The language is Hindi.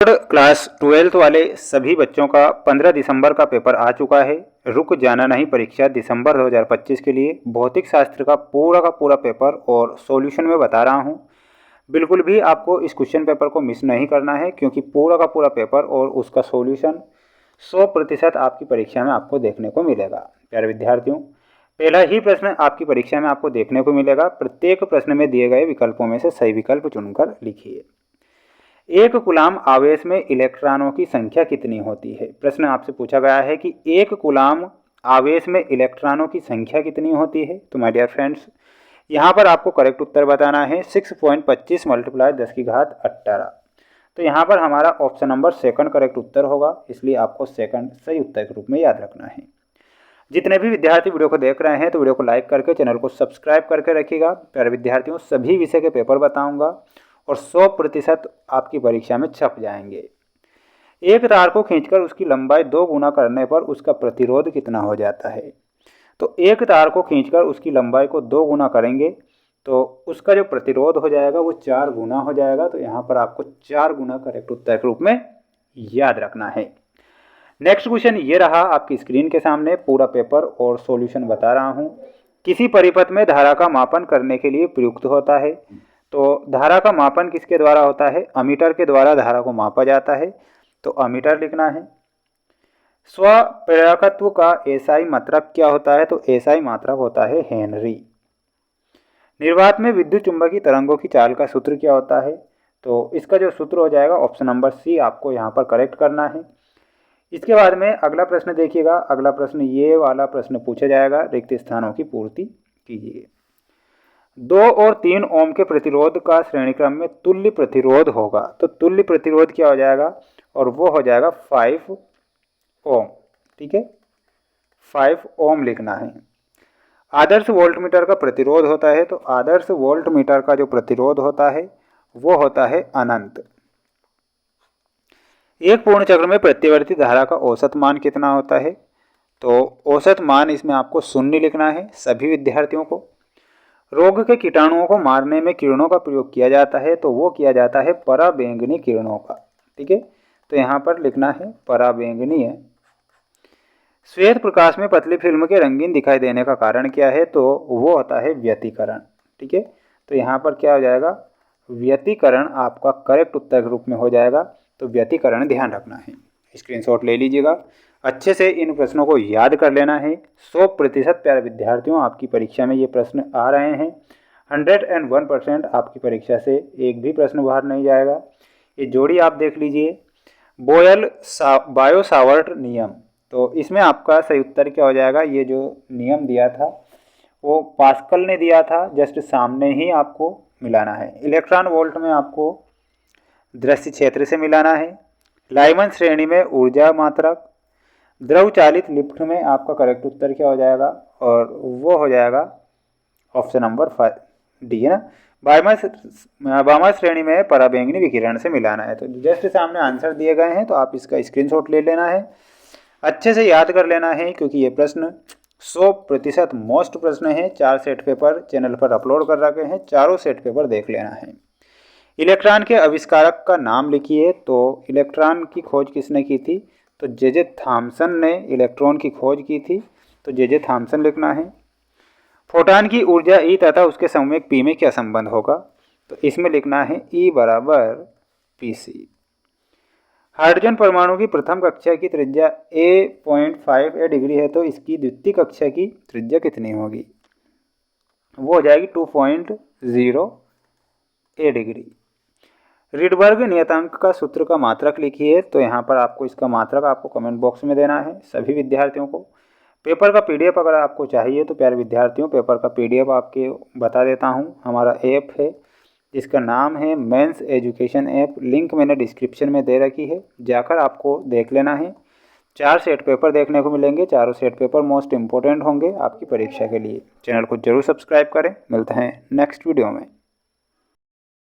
बोर्ड क्लास 12th वाले सभी बच्चों का 15 दिसंबर का पेपर आ चुका है। रुक जाना नहीं परीक्षा दिसंबर 2025 के लिए भौतिक शास्त्र का पूरा पेपर और सॉल्यूशन में बता रहा हूँ। बिल्कुल भी आपको इस क्वेश्चन पेपर को मिस नहीं करना है, क्योंकि पूरा का पूरा पेपर और उसका सॉल्यूशन 100% आपकी परीक्षा में आपको देखने को मिलेगा। प्यारे विद्यार्थियों, पहला ही प्रश्न आपकी परीक्षा में आपको देखने को मिलेगा। प्रत्येक प्रश्न में दिए गए विकल्पों में से सही विकल्प चुनकर लिखिए। एक कूलाम आवेश में इलेक्ट्रॉनों की संख्या कितनी होती है? प्रश्न आपसे पूछा गया है कि एक कूलाम आवेश में इलेक्ट्रॉनों की संख्या कितनी होती है। तो माय डियर फ्रेंड्स, यहाँ पर आपको करेक्ट उत्तर बताना है 6.25 × 10⁻18। तो यहाँ पर हमारा ऑप्शन नंबर सेकंड करेक्ट उत्तर होगा, इसलिए आपको सेकंड सही उत्तर के रूप में याद रखना है। जितने भी विद्यार्थी वीडियो को देख रहे हैं तो वीडियो को लाइक करके चैनल को सब्सक्राइब करके रखिएगा। प्यारे विद्यार्थियों, सभी विषय के पेपर बताऊंगा और 100% आपकी परीक्षा में छप जाएंगे। एक तार को खींचकर उसकी लंबाई 2 गुना करने पर उसका प्रतिरोध कितना हो जाता है? तो एक तार को खींचकर उसकी लंबाई को 2 गुना करेंगे तो उसका जो प्रतिरोध हो जाएगा वो 4 गुना हो जाएगा। तो यहाँ पर आपको 4 गुना करेक्ट उत्तर के रूप में याद रखना है। नेक्स्ट क्वेश्चन ये रहा आपकी स्क्रीन के सामने। पूरा पेपर और सॉल्यूशन बता रहा हूँ। किसी परिपथ में धारा का मापन करने के लिए प्रयुक्त होता है। तो धारा का मापन किसके द्वारा होता है? अमीटर के द्वारा धारा को मापा जाता है, तो अमीटर लिखना है। स्वप्रेरकत्व का एसआई मात्रक क्या होता है? तो एसआई मात्रक होता है हेनरी। निर्वात में विद्युत चुंबकीय तरंगों की चाल का सूत्र क्या होता है? तो इसका जो सूत्र हो जाएगा ऑप्शन नंबर सी आपको यहाँ पर करेक्ट करना है। इसके बाद में अगला प्रश्न देखिएगा। अगला प्रश्न ये वाला प्रश्न पूछा जाएगा, रिक्त स्थानों की पूर्ति कीजिए। 2 और 3 ओम के प्रतिरोध का श्रेणी क्रम में तुल्य प्रतिरोध होगा। तो तुल्य प्रतिरोध क्या हो जाएगा? और वो हो जाएगा 5 ओम। ठीक है, 5 ओम लिखना है। आदर्श वोल्टमीटर का प्रतिरोध होता है, तो आदर्श वोल्टमीटर का जो प्रतिरोध होता है वो होता है अनंत। एक पूर्ण चक्र में प्रत्यावर्ती धारा का औसत मान कितना होता है? तो औसत मान इसमें आपको 0 लिखना है सभी विद्यार्थियों को। रोग के कीटाणुओं को मारने में किरणों का प्रयोग किया जाता है, तो वो किया जाता है पराबैंगनी किरणों का। ठीक है, तो यहाँ पर लिखना है पराबैंगनीय। श्वेत प्रकाश में पतली फिल्म के रंगीन दिखाई देने का कारण क्या है? तो वो होता है व्यतिकरण। ठीक है, तो यहाँ पर क्या हो जाएगा? व्यतिकरण आपका करेक्ट उत्तर के रूप में हो जाएगा। तो व्यतिकरण ध्यान रखना है, स्क्रीनशॉट ले लीजिएगा। अच्छे से इन प्रश्नों को याद कर लेना है। 100% प्यारे विद्यार्थियों, आपकी परीक्षा में ये प्रश्न आ रहे हैं। 101% आपकी परीक्षा से एक भी प्रश्न बाहर नहीं जाएगा। ये जोड़ी आप देख लीजिए, बायो सावर्ट नियम। तो इसमें आपका सही उत्तर क्या हो जाएगा? ये जो नियम दिया था वो पास्कल ने दिया था, जस्ट सामने ही आपको मिलाना है। इलेक्ट्रॉन वोल्ट में आपको दृश्य क्षेत्र से मिलाना है। लाइमन श्रेणी में ऊर्जा मात्रक। द्रव चालित लिफ्ट में आपका करेक्ट उत्तर क्या हो जाएगा? और वो हो जाएगा ऑप्शन नंबर 5 डी है ना। बामा श्रेणी में पराबैंगनी विकिरण से मिलाना है। तो जस्ट सामने आंसर दिए गए हैं, तो आप इसका स्क्रीनशॉट ले लेना है, अच्छे से याद कर लेना है, क्योंकि ये प्रश्न 100% मोस्ट प्रश्न है। 4 सेट पेपर चैनल पर अपलोड कर रखे हैं, चारों सेट पेपर देख लेना है। इलेक्ट्रॉन के आविष्कारक का नाम लिखिए। तो इलेक्ट्रॉन की खोज किसने की थी? तो जे थॉमसन ने इलेक्ट्रॉन की खोज की थी, तो जे थॉमसन लिखना है। फोटॉन की ऊर्जा ई तथा उसके संवेग पी में क्या संबंध होगा? तो इसमें लिखना है ई बराबर PC। हाइड्रोजन परमाणु की प्रथम कक्षा की त्रिज्या 0.5 डिग्री है, तो इसकी द्वितीय कक्षा की त्रिज्या कितनी होगी? वो हो जाएगी 2.0 डिग्री। रिडबर्ग नियतांक का सूत्र का मात्रक लिखिए। तो यहाँ पर आपको इसका मात्रक आपको कमेंट बॉक्स में देना है सभी विद्यार्थियों को। पेपर का PDF अगर आपको चाहिए तो प्यारे विद्यार्थियों, पेपर का PDF आपके बता देता हूँ। हमारा ऐप है जिसका नाम है मेंस एजुकेशन ऐप, लिंक मैंने डिस्क्रिप्शन में दे रखी है, जाकर आपको देख लेना है। 4 सेट पेपर देखने को मिलेंगे, चारों सेट पेपर मोस्ट इंपॉर्टेंट होंगे आपकी परीक्षा के लिए। चैनल को जरूर सब्सक्राइब करें। मिलते हैं नेक्स्ट वीडियो में।